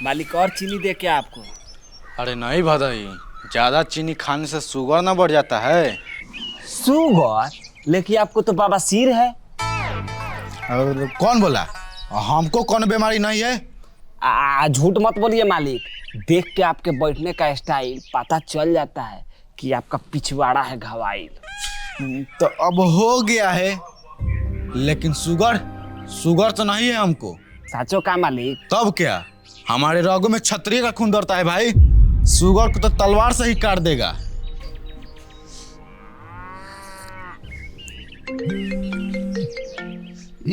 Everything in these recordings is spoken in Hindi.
मालिक और चीनी दे क्या आपको? अरे नहीं भदई, ज्यादा चीनी खाने से शुगर ना बढ़ जाता है। शुगर? लेकिन आपको तो बाबा सिर है। और कौन बोला? हमको कौन बीमारी नहीं है। झूठ मत बोलिए मालिक, देख के आपके बैठने का स्टाइल पता चल जाता है कि आपका पिछवाड़ा है घवाइल। तो अब हो गया है, लेकिन शुगर तो नहीं है हमको। साचो का मालिक? तब क्या, हमारे रगों में क्षत्रिय का खून दौड़ता है भाई। शुगर को तो तलवार से ही काट देगा।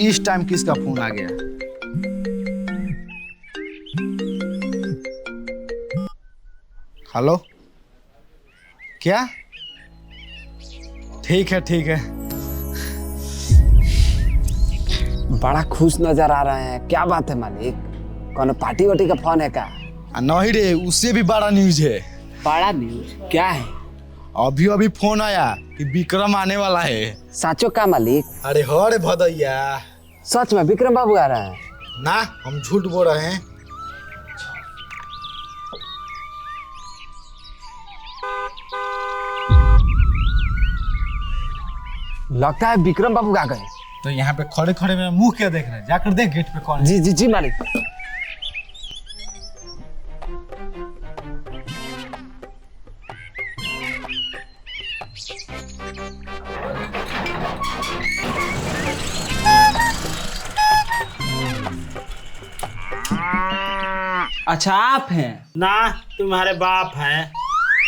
इस टाइम किसका फोन आ गया? हेलो, क्या? ठीक है ठीक है। बड़ा खुश नजर आ रहे हैं, क्या बात है मालिक? कौन पार्टी वार्टी का फोन है का? नहीं रे, उससे भी बड़ा न्यूज है। बड़ा न्यूज क्या है? अभी अभी फोन आया कि विक्रम आने वाला है। साचो का मालिक? अरे हो रे भदैया, सच में विक्रम बाबू आ रहे हैं? ना, हम झूठ बोल रहे हैं। लगता है विक्रम बाबू आ गए। तो यहाँ पे खड़े खड़े मेरा मुंह क्या देख रहे हैं? जाकर देख गेट पे कौन है। जी जी जी मालिक। अच्छा आप हैं? ना, तुम्हारे बाप हैं।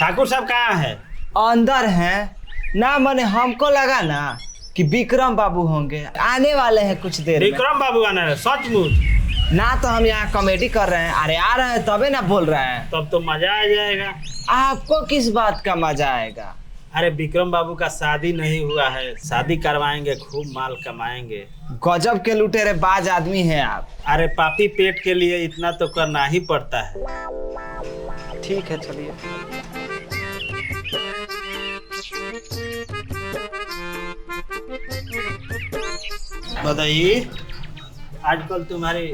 ठाकुर साहब कहाँ है? अंदर हैं ना, मैंने हमको लगा ना कि विक्रम बाबू होंगे, आने वाले हैं कुछ देर में। विक्रम बाबू आना है? सचमुच? ना तो हम यहाँ कॉमेडी कर रहे हैं, अरे आ रहे हैं तबे ना बोल रहे हैं। तब तो मजा आ जाएगा। आपको किस बात का मजा आएगा? अरे विक्रम बाबू का शादी नहीं हुआ है, शादी करवाएंगे, खूब माल कमाएंगे। गजब के लुटेरे बाज आदमी हैं आप। अरे पापी पेट के लिए इतना तो करना ही पड़ता है। ठीक है चलिए। बताइए, आजकल तुम्हारी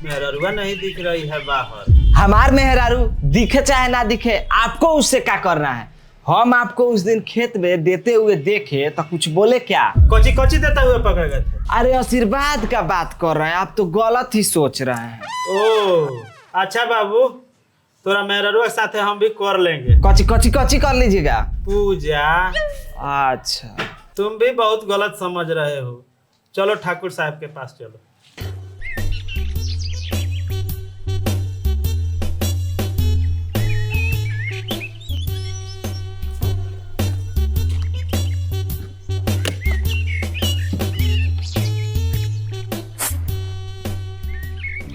मेहरुआ नहीं दिख रही है बाहर। हमार मेहरारू दिखे चाहे ना दिखे, आपको उससे क्या करना है? हम आपको उस दिन खेत में देते हुए देखे तो कुछ बोले क्या? कोची कोची देते हुए पकड़ गए थे? अरे आशीर्वाद का बात कर रहे हैं, आप तो गलत ही सोच रहे हैं। ओह अच्छा बाबू, तोरा मेहरुआ के साथ हम भी कर लेंगे। कची कची कची कर लीजिएगा? पूजा। अच्छा, तुम भी बहुत गलत समझ रहे हो। चलो ठाकुर साहब के पास चलो।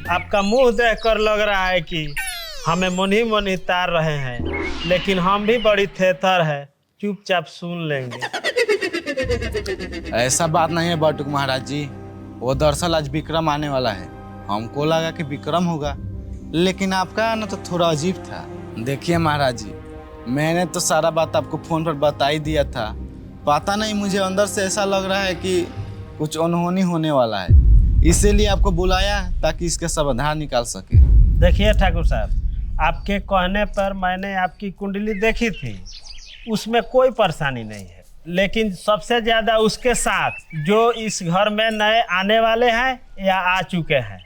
आपका मुंह देखकर लग रहा है कि हमें मुन्ही मुन्ही तार रहे हैं, लेकिन हम भी बड़ी थेथर है, चुपचाप सुन लेंगे। ऐसा बात नहीं है बटुक महाराज जी, वो दरअसल आज विक्रम आने वाला है। हमको लगा कि विक्रम होगा, लेकिन आपका आना तो थोड़ा अजीब था। देखिए महाराज जी, मैंने तो सारा बात आपको फोन पर बता ही दिया था। पता नहीं, मुझे अंदर से ऐसा लग रहा है कि कुछ अनहोनी होने वाला है, इसीलिए आपको बुलाया ताकि इसका समाधान निकाल सके। देखिए ठाकुर साहब, आपके कहने पर मैंने आपकी कुंडली देखी थी, उसमें कोई परेशानी नहीं है, लेकिन सबसे ज्यादा उसके साथ जो इस घर में नए आने वाले हैं या आ चुके हैं।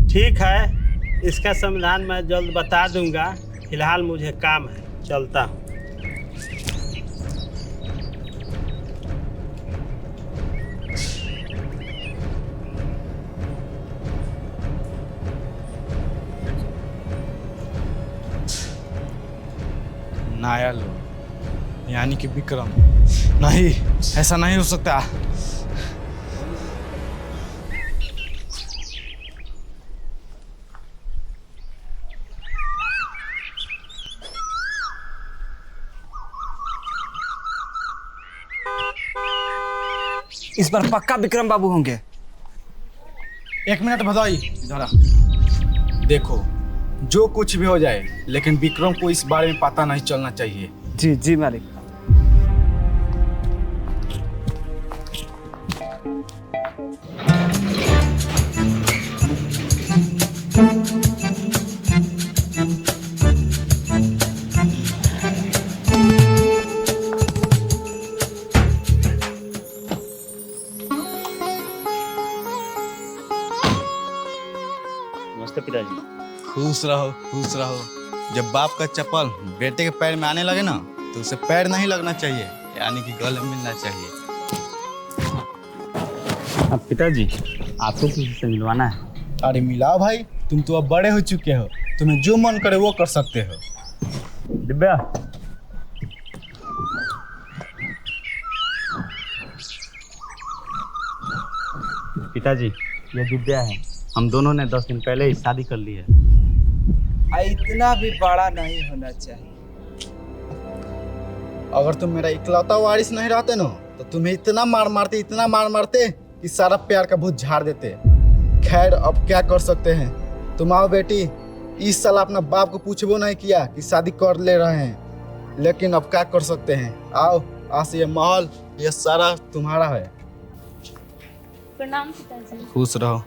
ठीक है, इसका समाधान मैं जल्द बता दूंगा। फिलहाल मुझे काम है, चलता हूँ। नाया लो, यानी कि विक्रम। नहीं, ऐसा नहीं हो सकता। इस बार पक्का विक्रम बाबू होंगे। एक मिनट भदाई, जरा देखो, जो कुछ भी हो जाए, लेकिन विक्रम को इस बारे में पता नहीं चलना चाहिए। जी जी मालिक। पिताजी। खुश रहो खुश रहो। जब बाप का चप्पल बेटे के पैर में आने लगे ना तो उसे पैर नहीं लगना चाहिए, यानी कि गले मिलना चाहिए। अब पिताजी आपको किसी से मिलवाना है? अरे मिलाओ भाई, तुम तो अब बड़े हो चुके हो, तुम्हें जो मन करे वो कर सकते हो। दिव्या, पिताजी ये दिव्या है। हम दोनों ने 10 दिन पहले ही शादी कर ली है। इतना भी बड़ा नहीं होना चाहिए। अगर तुम मेरा इकलौता वारिस नहीं रहते ना तो तुम्हें इतना मार मारते कि सारा प्यार का भूत झाड़ देते। खैर अब क्या कर सकते हैं। तुम आओ बेटी, इस साल अपना बाप को पूछबो नहीं किया कि शादी कर ले रहे हैं, लेकिन अब क्या कर सकते हैं। आओ, आज से ये महल ये सारा तुम्हारा है। प्रणाम पिताजी। खुश रहो।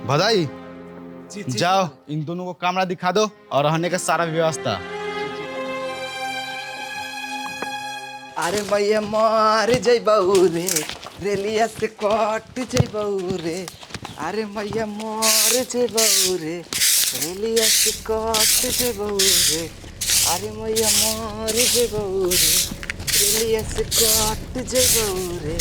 भदाई जाओ, इन दोनों को कमरा दिखा दो और रहने का सारा व्यवस्था। अरे मैया मार जइबऊ रे, रेलिया से कट जइबऊ रे। अरे मैया मार जइबऊ रे, रेलिया से कट जइबऊ रे। अरे मैया मार जइबऊ रे, रेलिया से कट जइबऊ रे।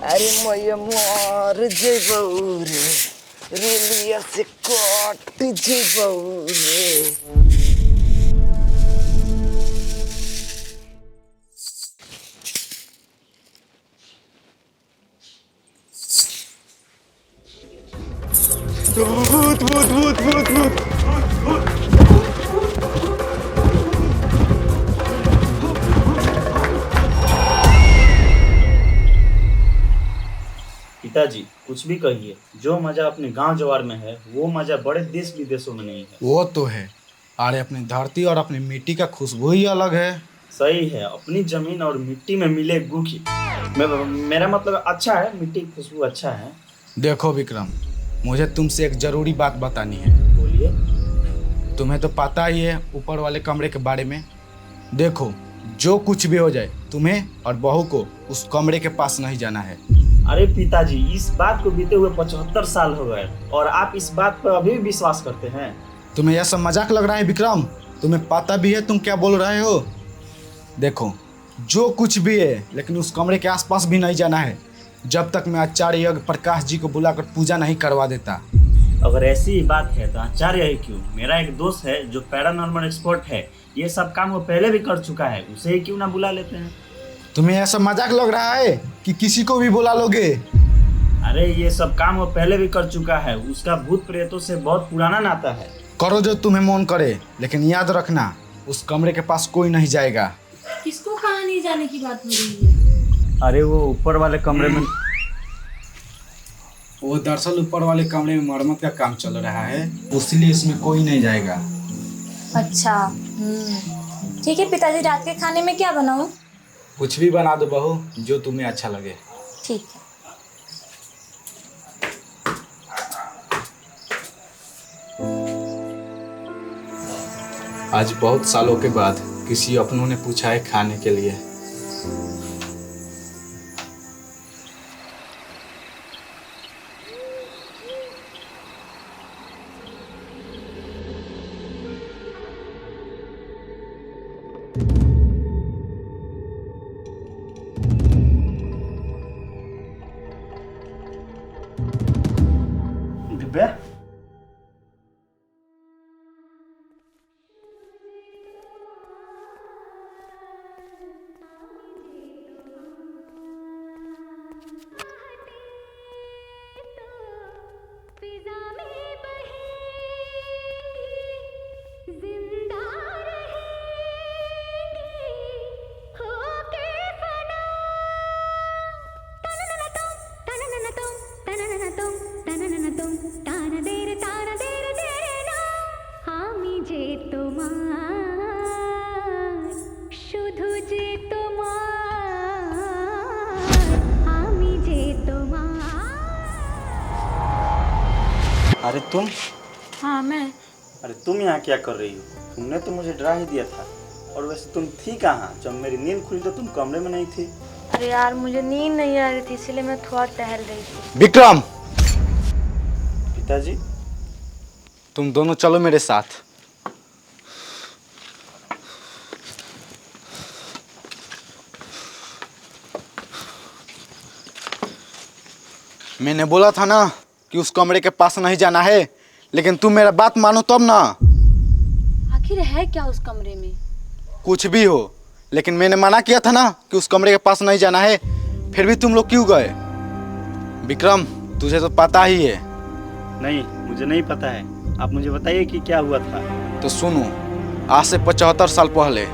अरे मैया मार जइबऊ रे, रेलिया से कट जइबऊ रे। भूत भूत भूत भूत भूत। पिताजी कुछ भी कहिए, जो मजा अपने गांव जवार में है वो मजा बड़े देश विदेशों में नहीं है। वो तो है, अरे अपनी धरती और अपनी मिट्टी का खुशबू ही अलग है। सही है, अपनी जमीन और मिट्टी में मिले गुण की मेरा मतलब अच्छा है, मिट्टी की खुशबू अच्छा है। देखो विक्रम, मुझे तुमसे एक जरूरी बात बतानी है। बोलिए। तुम्हें तो पता ही है ऊपर वाले कमरे के बारे में। देखो, जो कुछ भी हो जाए तुम्हें और बहू को उस कमरे के पास नहीं जाना है। अरे पिताजी, इस बात को बीते हुए 75 साल हो गए और आप इस बात पर अभी भी विश्वास करते हैं? तुम्हें यह सब मजाक लग रहा है विक्रम? तुम्हें पता भी है तुम क्या बोल रहे हो? देखो, जो कुछ भी है लेकिन उस कमरे के आसपास भी नहीं जाना है जब तक मैं आचार्य यज्ञ प्रकाश जी को बुलाकर पूजा नहीं करवा देता। अगर ऐसी ही बात है तो आचार्य ही क्यों, मेरा एक दोस्त है जो पैरानॉर्मल एक्सपर्ट है, ये सब काम वो पहले भी कर चुका है, उसे ही क्यों ना बुला लेते हैं? तुम्हें ऐसा मजाक लग रहा है कि किसी को भी बुला लोगे? अरे ये सब काम वो पहले भी कर चुका है, उसका भूत प्रेतों से बहुत पुराना नाता है। करो जो तुम्हें मन करे, लेकिन याद रखना उस कमरे के पास कोई नहीं जाएगा। किसको कहाँ नहीं जाने की बात हो रही है? अरे वो ऊपर वाले कमरे में। वो दरअसल ऊपर वाले कमरे में मरम्मत का काम चल रहा है, इसलिए इसमें कोई नहीं जाएगा। अच्छा, ठीक है पिताजी, रात के खाने में क्या बनाऊं? कुछ भी बना दो बहू, जो तुम्हें अच्छा लगे। ठीक है। आज बहुत सालों के बाद किसी अपनों ने पूछा है खाने के लिए। दिव्या, अरे तुम? हाँ मैं। अरे तुम यहाँ क्या कर रही हो? तुमने तो मुझे डरा ही दिया था। और वैसे तुम थी कहाँ? जब मेरी नींद खुली तो तुम कमरे में नहीं थी। अरे अरे यार मुझे नींद नहीं आ रही थी इसलिए मैं थोड़ा टहल रही थी। विक्रम, पिताजी। तुम दोनों चलो मेरे साथ। मैंने बोला था ना कि उस कमरे के पास नहीं जाना है, लेकिन तुम मेरा बात मानो तब ना। आखिर है क्या उस कमरे में? कुछ भी हो, लेकिन मैंने मना किया था ना कि उस कमरे के पास नहीं जाना है, फिर भी तुम लोग क्यों गए? विक्रम, तुझे तो पता ही है। नहीं, मुझे नहीं पता है, आप मुझे बताइए कि क्या हुआ था। तो सुनो, आज से 75 साल पहले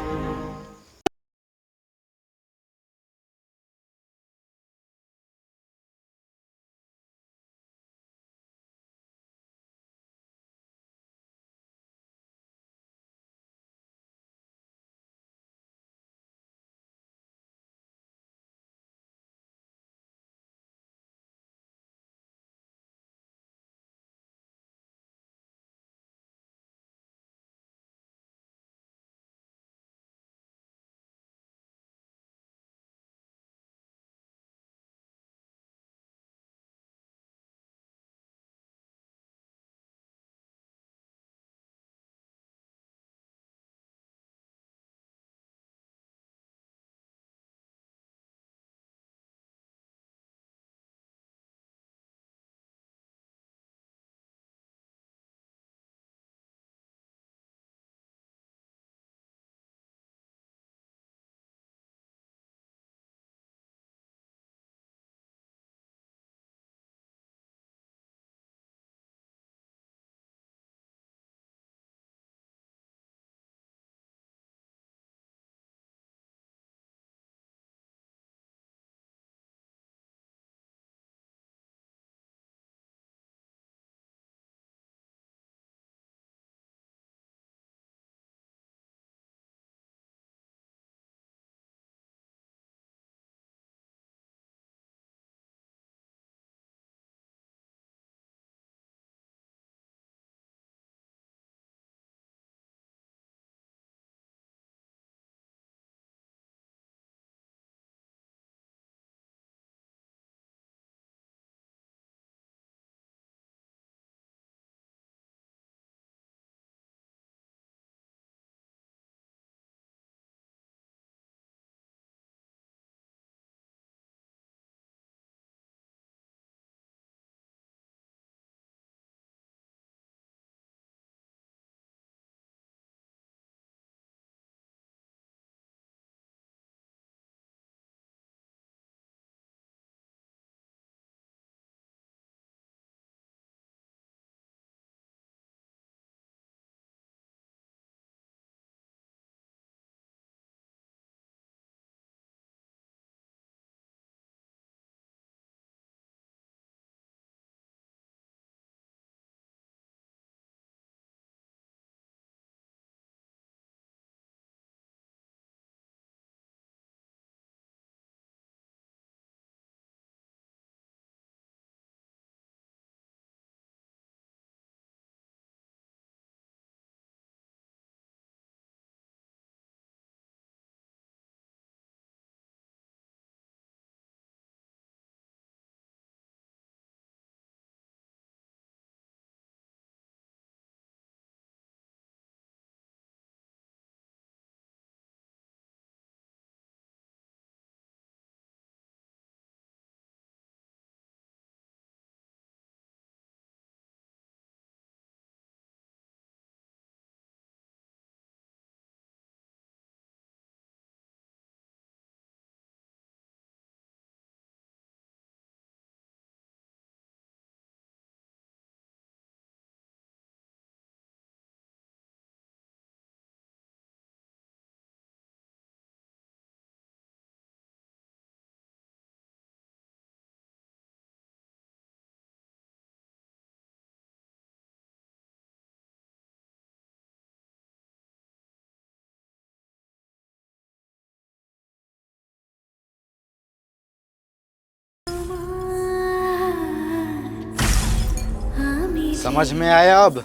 समझ में आया अब?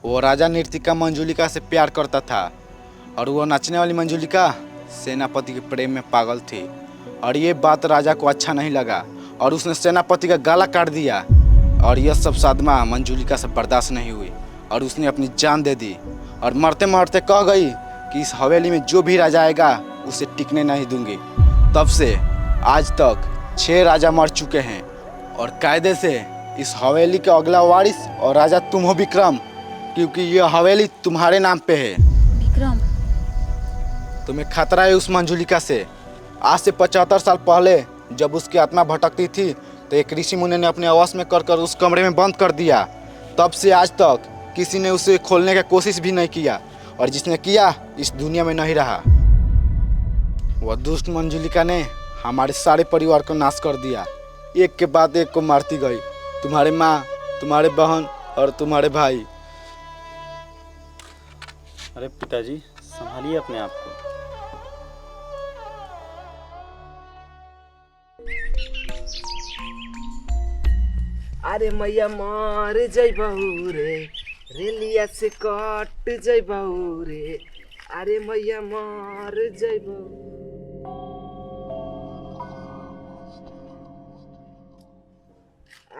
वो राजा नृतिका मंजुलिका से प्यार करता था और वो नाचने वाली मंजुलिका सेनापति के प्रेम में पागल थी और ये बात राजा को अच्छा नहीं लगा और उसने सेनापति का गला काट दिया। और यह सब सदमा मंजुलिका से बर्दाश्त नहीं हुई और उसने अपनी जान दे दी और मरते मरते कह गई कि इस हवेली में जो भी राजा आएगा उसे टिकने नहीं दूंगी। तब से आज तक 6 राजा मर चुके हैं और कायदे से इस हवेली का अगला वारिस और राजा तुम हो विक्रम, क्योंकि यह हवेली तुम्हारे नाम पे है। विक्रम। तुम्हें खतरा है उस मंजुलिका से। आज से 75 साल पहले जब उसकी आत्मा भटकती थी तो एक ऋषि मुनि ने अपने अवश्य में कर उस कमरे में बंद कर दिया। तब से आज तक किसी ने उसे खोलने की कोशिश भी नहीं किया और जिसने किया इस दुनिया में नहीं रहा। वह दुष्ट मंजुलिका ने हमारे सारे परिवार को नाश कर दिया, एक के बाद एक को मारती गई। तुम्हारे माँ, तुम्हारे बहन और तुम्हारे भाई। अरे पिताजी, संभालिए अपने आप को। अरे मैया मर जइबहू रे, रेलिया से कट जइबहू रे। अरे मैया मर जइबहू।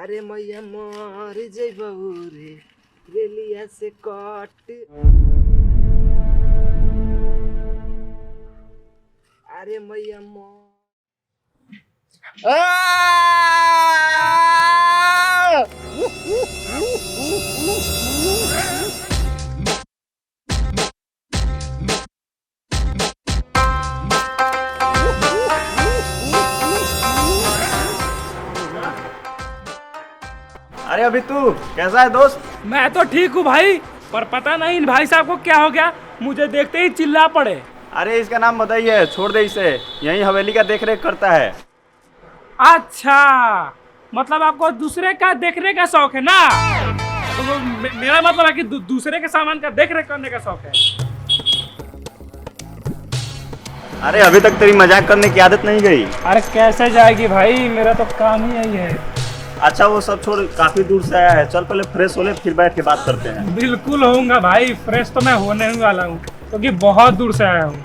अरे मैया मर जइबहू रे, रेलिया से कट। अरे मैया मर। अरे अभी तू कैसा है दोस्त? मैं तो ठीक हूँ भाई, पर पता नहीं इन भाई साहब को क्या हो गया, मुझे देखते ही चिल्ला पड़े। अरे इसका नाम बताइए, छोड़ दे इसे, यही हवेली का देख रेख करता है। अच्छा, मतलब आपको दूसरे का देखने का शौक है ना? तो मेरा मतलब है कि दूसरे के सामान का देख रेख करने का शौक है। अरे अभी तक तेरी मजाक करने की आदत नहीं गई। अरे कैसे जाएगी भाई, मेरा तो काम ही यही है। अच्छा वो सब छोड़, काफी दूर से आया है, चल पहले फ्रेश हो ले, फिर बैठ के बात करते हैं। बिल्कुल होऊंगा भाई, फ्रेश तो मैं होने ही वाला हूँ क्योंकि बहुत दूर से आया हूँ।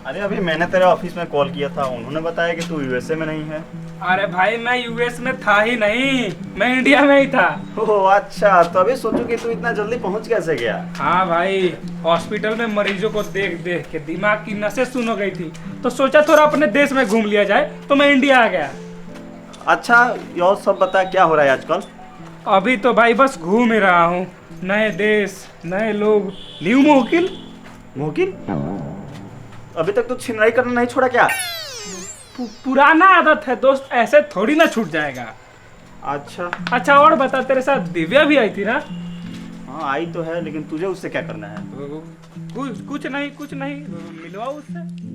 अरे अभी मैंने तेरे ऑफिस में कॉल किया था, उन्होंने बताया कि तू यूएसए में नहीं है। अरे भाई मैं यूएस में था ही नहीं, मैं इंडिया में ही था। ओह अच्छा, तो अभी सोचू कि तू इतना जल्दी पहुंच कैसे गया। हाँ भाई, हॉस्पिटल में मरीजों को देख देख के दिमाग की नसें सुन हो गई थी, तो सोचा थोड़ा अपने देश में घूम लिया जाए, तो मैं इंडिया आ गया। अच्छा और सब बता, क्या हो रहा है आजकल? अभी तो भाई बस घूम ही रहा हूँ, नए देश, नए लोग, न्यू मोकिल। मोकिल? अभी तक तो छिनराई करना नहीं छोड़ा क्या? पुराना आदत है दोस्त, ऐसे थोड़ी ना छूट जाएगा। अच्छा और बता, तेरे साथ दिव्या भी आई थी ना? हाँ आई तो है, लेकिन तुझे उससे क्या करना है? कुछ नहीं, मिलवाओ उससे।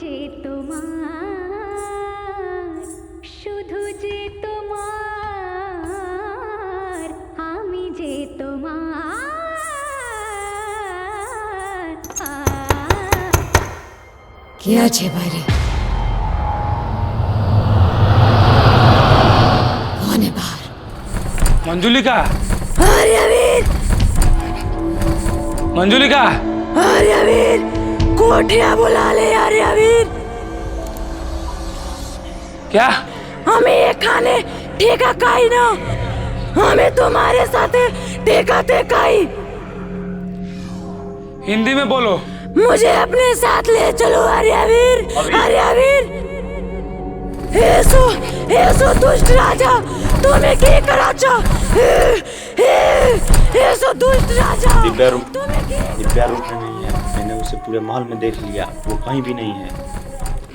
যে তোমার শুধু যে তোমার আমি যে তোমার কে আছে বাইরে? कौन है बाहर? मंजुलिका, आर्यवीर, मंजुलिका, आर्यवीर, कोठिया बुला ले आर्यवीर। क्या? हमें ये खाने ठेका खाई ना, हमें तुम्हारे साथ ठेका खाई। हिंदी में बोलो। मुझे अपने साथ ले चलो आर्यवीर, आर्यवीर। ऐसो दुष्ट राजा तुम्हें क्या करा चा? ऐसो दुष्ट राजा दिव्या रूम में नहीं है। मैंने उसे पूरे महल में देख लिया, वो कहीं भी नहीं है।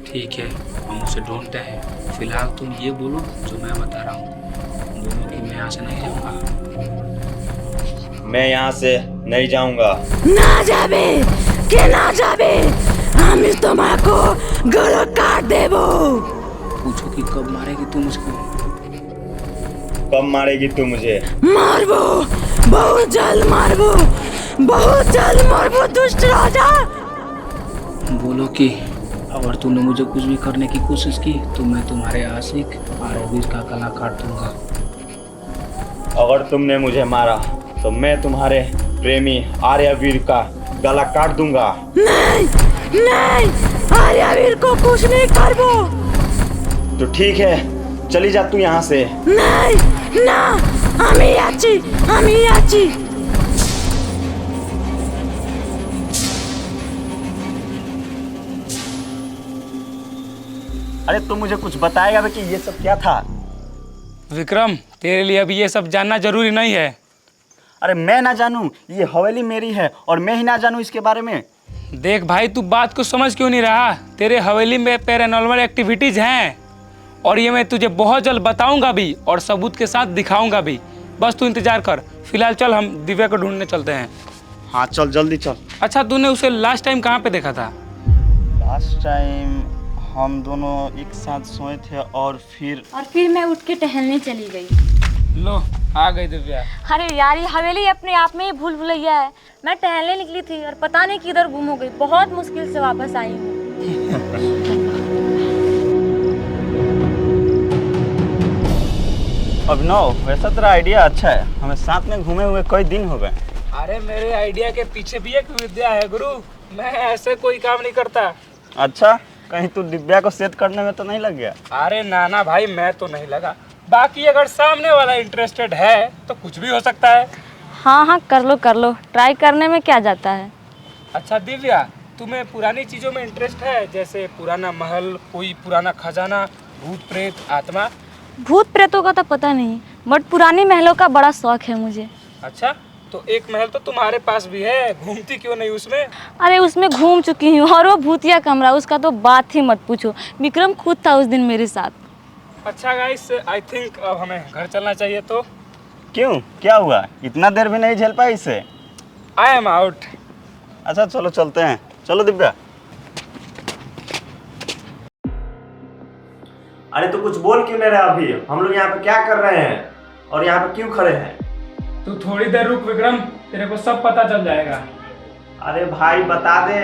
ठीक है, हम उसे ढूंढते हैं। फिलहाल तुम ये बोलो जो मैं बता रहा हूँ, बोलो कि मैं यहाँ से नहीं जाऊँगा। मैं यहाँ से नहीं जाऊँगा। ना जाबे के ना जाबे, हम तुम्हारे गला काट देबो। पूछो कि कब मारेगी तू मुझको? कब मारेगी तू मुझे? मारबो, बहुत जल्द मारबो, बहुत जल्द मारबो दुष्ट राजा। बोलो कि अगर तूने मुझे कुछ भी करने की कोशिश की तो मैं तुम्हारे आशिक आर्यवीर का गला काट दूंगा। अगर तुमने मुझे मारा तो मैं तुम्हारे प्रेमी आर्यवीर का गला काट दूंगा। नहीं नहीं, आर्यवीर को कुछ नहीं करबो। तो ठीक है, चली जा तू यहाँ से। नहीं ना, हम ही आची। अरे तू मुझे कुछ बताएगा कि ये सब क्या था? विक्रम, तेरे लिए अभी ये सब जानना जरूरी नहीं है। अरे मैं ना जानूं, ये हवेली मेरी है और मैं ही ना जानूं इसके बारे में। देख भाई, तू बात को समझ क्यों नहीं रहा? तेरे हवेली में पैरानॉर्मल एक्टिविटीज हैं और ये मैं तुझे बहुत जल्द बताऊंगा भी और सबूत के साथ दिखाऊंगा भी। बस तू इंतजार कर। फिलहाल चल, हम दिव्या को ढूंढने चलते हैं। हाँ चल, जल्दी चल। अच्छा, तूने उसे लास्ट टाइम कहाँ पे देखा था? लास्ट टाइम हम दोनों एक साथ सोए थे और फिर मैं उठ के टहलने चली गई। लो, आ गई दिव्या। अरे यार, ये हवेली अपने आप में ही भूल भुलैया है। मैं टहलने निकली थी और पता नहीं किधर गुम हो गई। बहुत मुश्किल से वापस आई हूँ। अभिनव, वैसा तेरा आइडिया अच्छा है। हमें साथ में घूमे हुए कई दिन हो गए। अरे मेरे आइडिया के पीछे भी एक विद्या है गुरु। मैं ऐसे कोई काम नहीं करता। अच्छा, कहीं तू दिव्या को सेट करने में तो नहीं लग गया? अरे ना भाई, मैं तो नहीं लगा। बाकी अगर सामने वाला इंटरेस्टेड है तो कुछ भी हो सकता है। हाँ, कर लो। ट्राई करने में क्या जाता है। अच्छा दिव्या, तुम्हें पुरानी चीज़ों में इंटरेस्ट है? जैसे पुराना महल, कोई पुराना खजाना, भूत प्रेत, आत्मा? भूत प्रेतों का तो पता नहीं, बट पुरानी महलों का बड़ा शौक है मुझे। अच्छा, तो एक महल तो तुम्हारे पास भी है, घूमती क्यों नहीं उसमें? अरे उसमें घूम चुकी हूँ, और वो भूतिया कमरा, उसका तो बात ही मत पूछो। विक्रम खुद था उस दिन मेरे साथ। अच्छा गाइस, आई थिंक अब हमें घर चलना चाहिए। तो क्यों, क्या हुआ? इतना देर भी नहीं झेल पाई इसे? I am out. अच्छा चलो चलते हैं। चलो दिव्या। अरे तो कुछ बोल क्यों नहीं रहा? अभी हम लोग यहाँ पे क्या कर रहे हैं और यहाँ पे क्यों खड़े हैं? तू थोड़ी देर रुक विक्रम, तेरे को सब पता चल जाएगा। अरे भाई बता दे।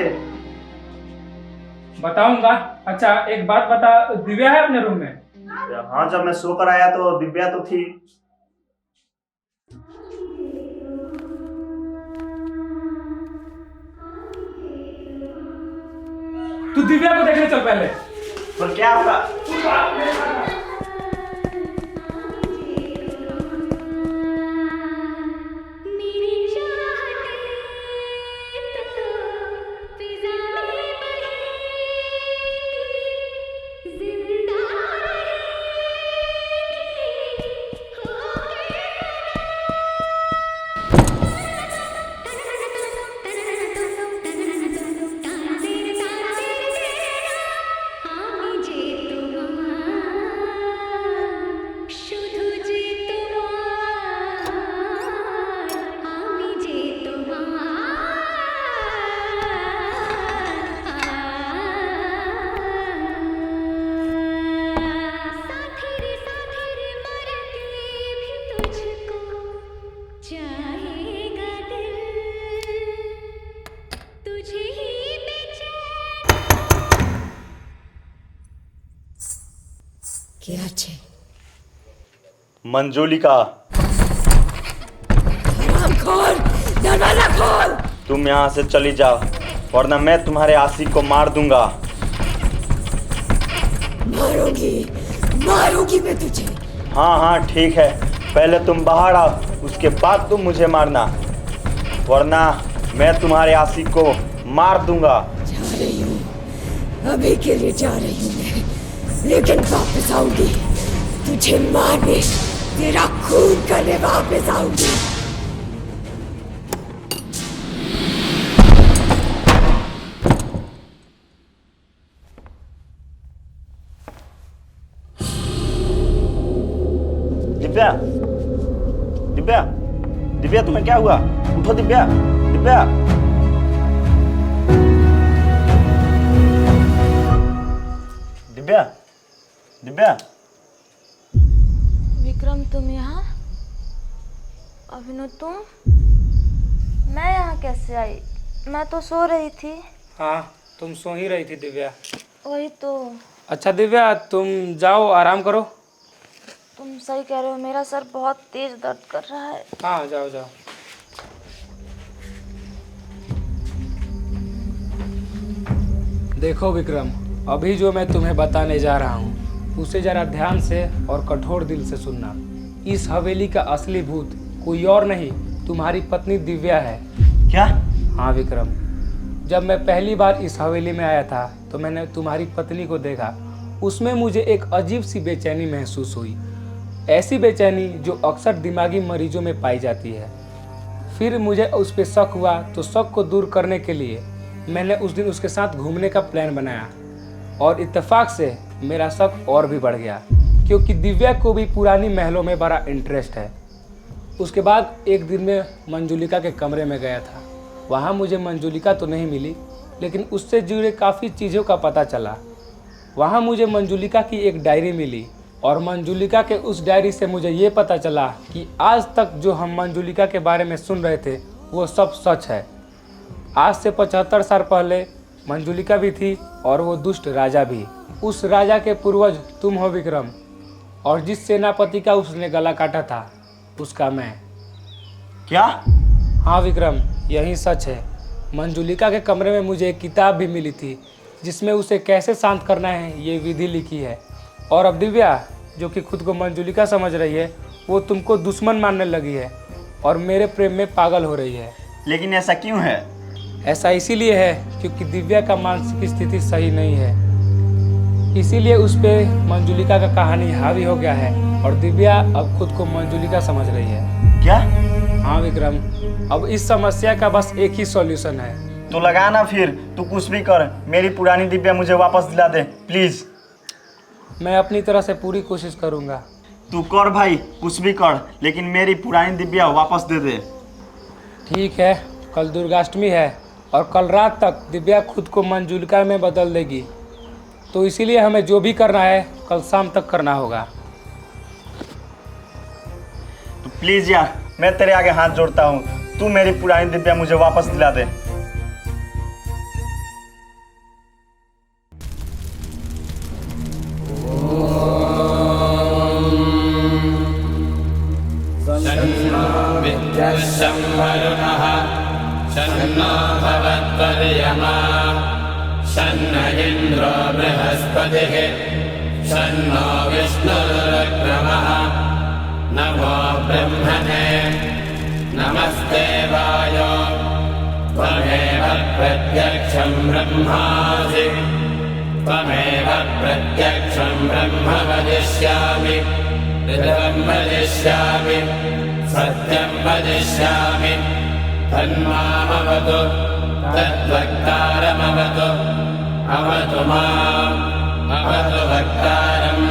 बताऊंगा। अच्छा एक बात बता, दिव्या है अपने रूम में? हाँ, जब मैं सोकर आया तो दिव्या तो थी। तू दिव्या को देखने चल पहले। पर क्या होगा? क्या छे? मंजूलिका, खोल दरवाजा खोल। तुम यहाँ से चली जाओ वरना मैं तुम्हारे आशिक को मार दूंगा। मारूंगी मैं तुझे। हाँ हाँ ठीक है, पहले तुम बाहर आओ, उसके बाद तुम मुझे मारना, वरना मैं तुम्हारे आशिक को मार दूंगा। जा रही हूँ, अभी के लिए जा रही हूँ मैं, लेकिन वापस आऊंगी तुझे मारने, तेरा खून करने वापस आऊंगी। दिव्या, दिव्या, दिव्या तुम्हें क्या हुआ? उठो दिव्या, दिव्या। दिव्या, दिव्या। विक्रम तुम यहाँ? अभिनव तुम? मैं यहाँ कैसे आई? मैं तो सो रही थी। हाँ तुम सो ही रही थी दिव्या। वही तो। अच्छा दिव्या तुम जाओ आराम करो। तुम सही कह रहे हो, मेरा सर बहुत तेज दर्द कर रहा है। हाँ जाओ जाओ। देखो विक्रम, अभी जो मैं तुम्हें बताने जा रहा हूँ उसे जरा ध्यान से और कठोर दिल से सुनना। इस हवेली का असली भूत कोई और नहीं, तुम्हारी पत्नी दिव्या है। क्या? हाँ विक्रम, जब मैं पहली बार इस हवेली में आया था तो मैंने तुम्हारी पत्नी को देखा। उसमें मुझे एक अजीब सी बेचैनी महसूस हुई, ऐसी बेचैनी जो अक्सर दिमागी मरीजों में पाई जाती है। फिर मुझे उस पर शक हुआ, तो शक को दूर करने के लिए मैंने उस दिन उसके साथ घूमने का प्लान बनाया और इत्तेफाक से मेरा शक और भी बढ़ गया, क्योंकि दिव्या को भी पुरानी महलों में बड़ा इंटरेस्ट है। उसके बाद एक दिन मैं मंजुलिका के कमरे में गया था। वहाँ मुझे मंजुलिका तो नहीं मिली, लेकिन उससे जुड़े काफ़ी चीज़ों का पता चला। वहाँ मुझे मंजुलिका की एक डायरी मिली और मंजुलिका के उस डायरी से मुझे ये पता चला कि आज तक जो हम मंजुलिका के बारे में सुन रहे थे वो सब सच है। आज से 75 साल पहले मंजुलिका भी थी और वो दुष्ट राजा भी। उस राजा के पूर्वज तुम हो विक्रम, और जिस सेनापति का उसने गला काटा था उसका मैं। क्या? हाँ विक्रम, यही सच है। मंजुलिका के कमरे में मुझे एक किताब भी मिली थी जिसमें उसे कैसे शांत करना है ये विधि लिखी है। और अब दिव्या, जो कि खुद को मंजुलिका समझ रही है, वो तुमको दुश्मन मानने लगी है और मेरे प्रेम में पागल हो रही है। लेकिन ऐसा क्यों है? ऐसा इसीलिए है क्योंकि दिव्या का मानसिक स्थिति सही नहीं है, इसीलिए उस पे मंजुलिका का कहानी हावी हो गया है और दिव्या अब खुद को मंजुलिका समझ रही है। क्या? हाँ विक्रम, अब इस समस्या का बस एक ही सॉल्यूशन है। तो लगा ना, फिर तू कुछ भी कर, मेरी पुरानी दिव्या मुझे वापस दिला दे प्लीज। मैं अपनी तरह से पूरी कोशिश करूँगा। तू कर भाई, कुछ भी कर, लेकिन मेरी पुरानी दिव्या वापस दे दे। ठीक है, कल दुर्गाष्टमी है और कल रात तक दिव्या खुद को मंजुलिका में बदल देगी, तो इसीलिए हमें जो भी करना है कल शाम तक करना होगा। तो प्लीज यार, मैं तेरे आगे हाथ जोड़ता हूँ, तू मेरी पुरानी दिव्या मुझे वापस दिला दे। शम्भरुणः शन्नो भवत्पर्यमा शन्न इन्द्रो बृहस्पतिः शन्नो विष्णुरुक्रमः नमो ब्रह्मणे नमस्ते वायो त्वमेव प्रत्यक्षं ब्रह्मासि त्वमेव प्रत्यक्षं ब्रह्म वदिष्यामि ऋतं वदिष्यामि सत्यं वदिष्यामि तन्मामवतु तद्वक्तारमवतु अवतु माम् अवतु वक्तारम्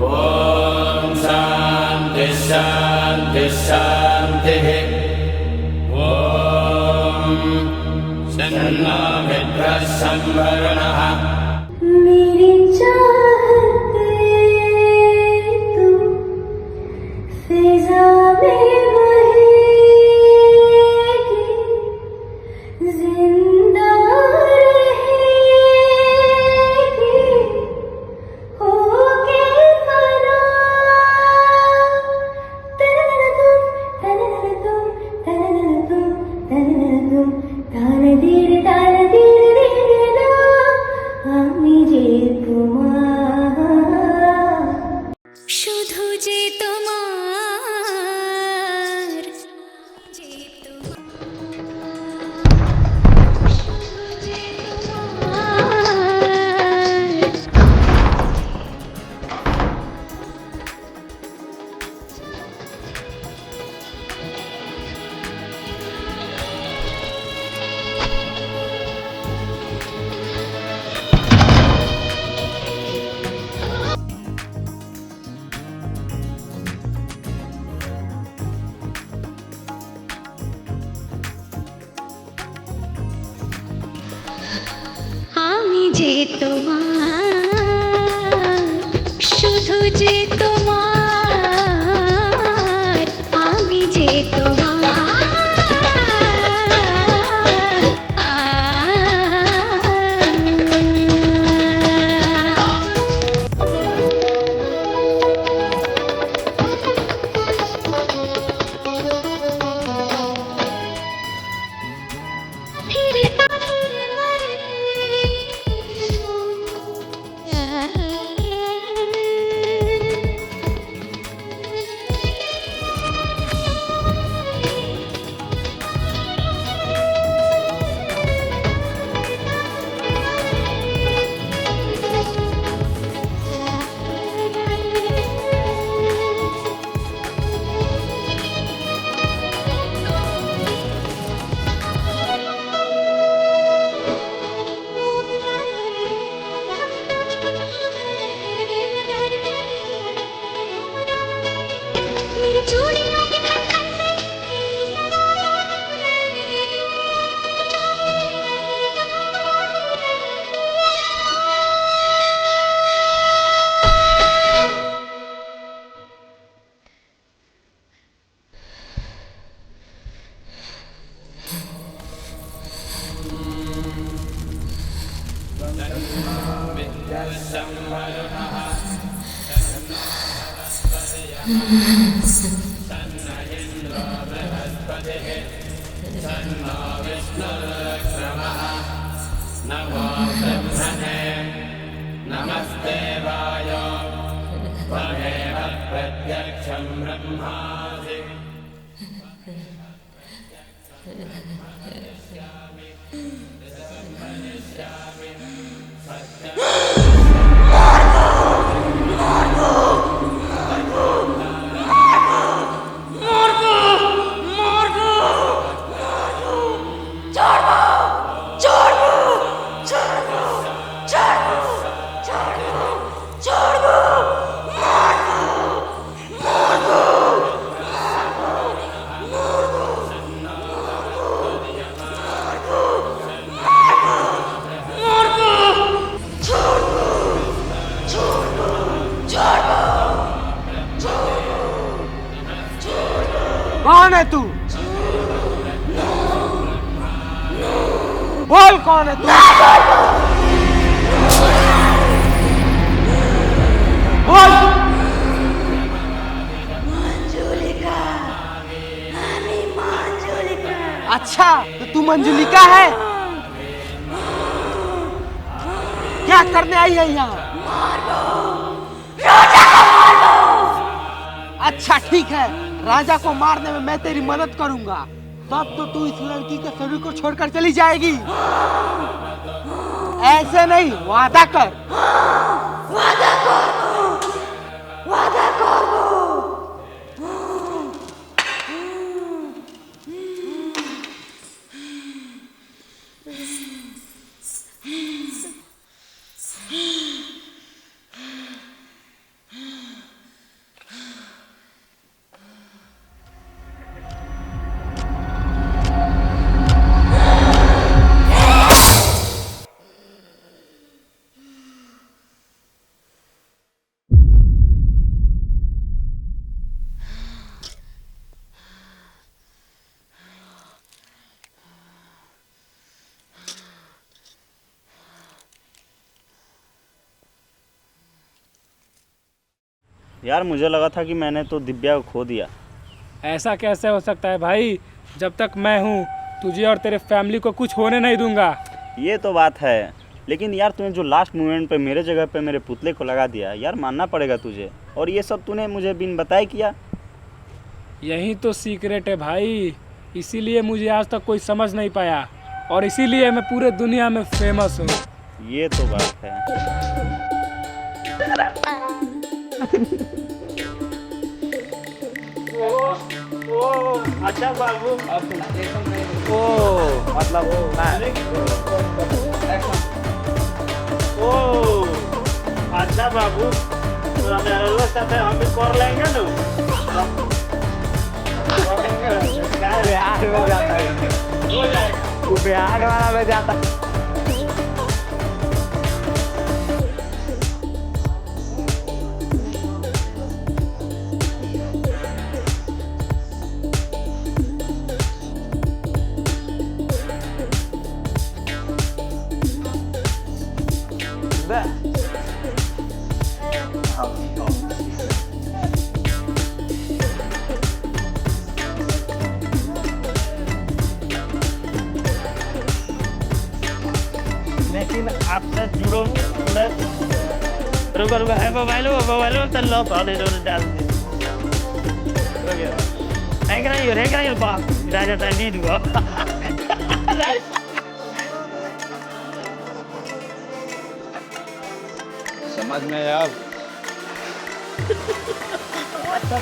ॐ शान्तिः शान्तिः शान्तिः ॐ शन्नो मित्रः शम्भरुणः मेरी चाहते तू फिजा में बहेगी, जिंदा रहेगी, होगी যে তোমার শুধু যে তোমার আমি যে তোমার শুধু যে তোমার আমি যে नमस्ते वाय त्वमेव प्रत्यक्षं ब्रह्मासि कौन है तू? बोल कौन है तू? बोल। अच्छा तो तू मंजुलिका है? क्या करने आई है यहाँ? अच्छा ठीक है, राजा को मारने में मैं तेरी मदद करूंगा, तब तो तू इस लड़की के शरीर को छोड़कर चली जाएगी। ऐसे नहीं, वादा कर। वादा कर। वादा कर। यार मुझे लगा था कि मैंने तो दिव्या को खो दिया। ऐसा कैसे हो सकता है भाई? जब तक मैं हूँ तुझे और तेरे फैमिली को कुछ होने नहीं दूंगा। ये तो बात है, लेकिन यार तूने जो लास्ट मोमेंट पे मेरे जगह पे मेरे पुतले को लगा दिया यार, मानना पड़ेगा तुझे। और ये सब तूने मुझे बिन बताए किया। यही तो सीक्रेट है भाई, इसीलिए मुझे आज तक कोई समझ नहीं पाया और इसीलिए मैं पूरे दुनिया में फेमस हूँ। ये तो बात है। अच्छा बाबू, ओ मतलब ओ अच्छा बाबू, तो मेरे साथ हम भी कर लेंगे ना। बिहार में जाता है, हो जाएगा। वो बिहार वाला में जाता है। लेकिन आपसे जुड़ो रुको रुको है मोबाइल तो लो पाले डाल दे। हो गया है क्या ये बाप राजा टाइम दुआ। समझ में यार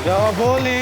जो बोली।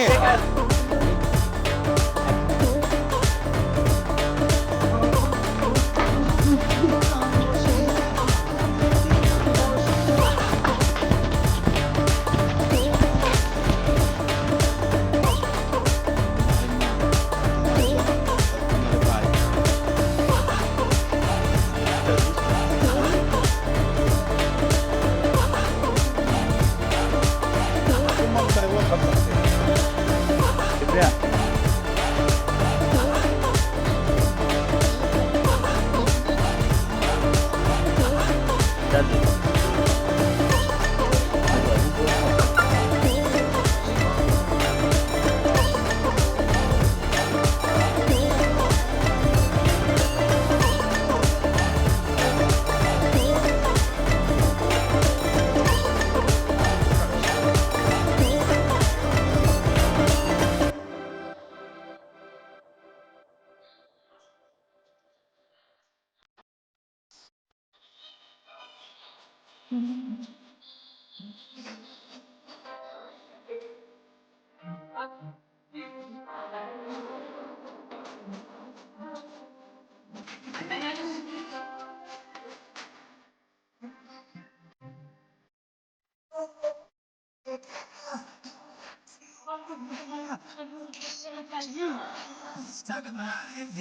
Talk about it.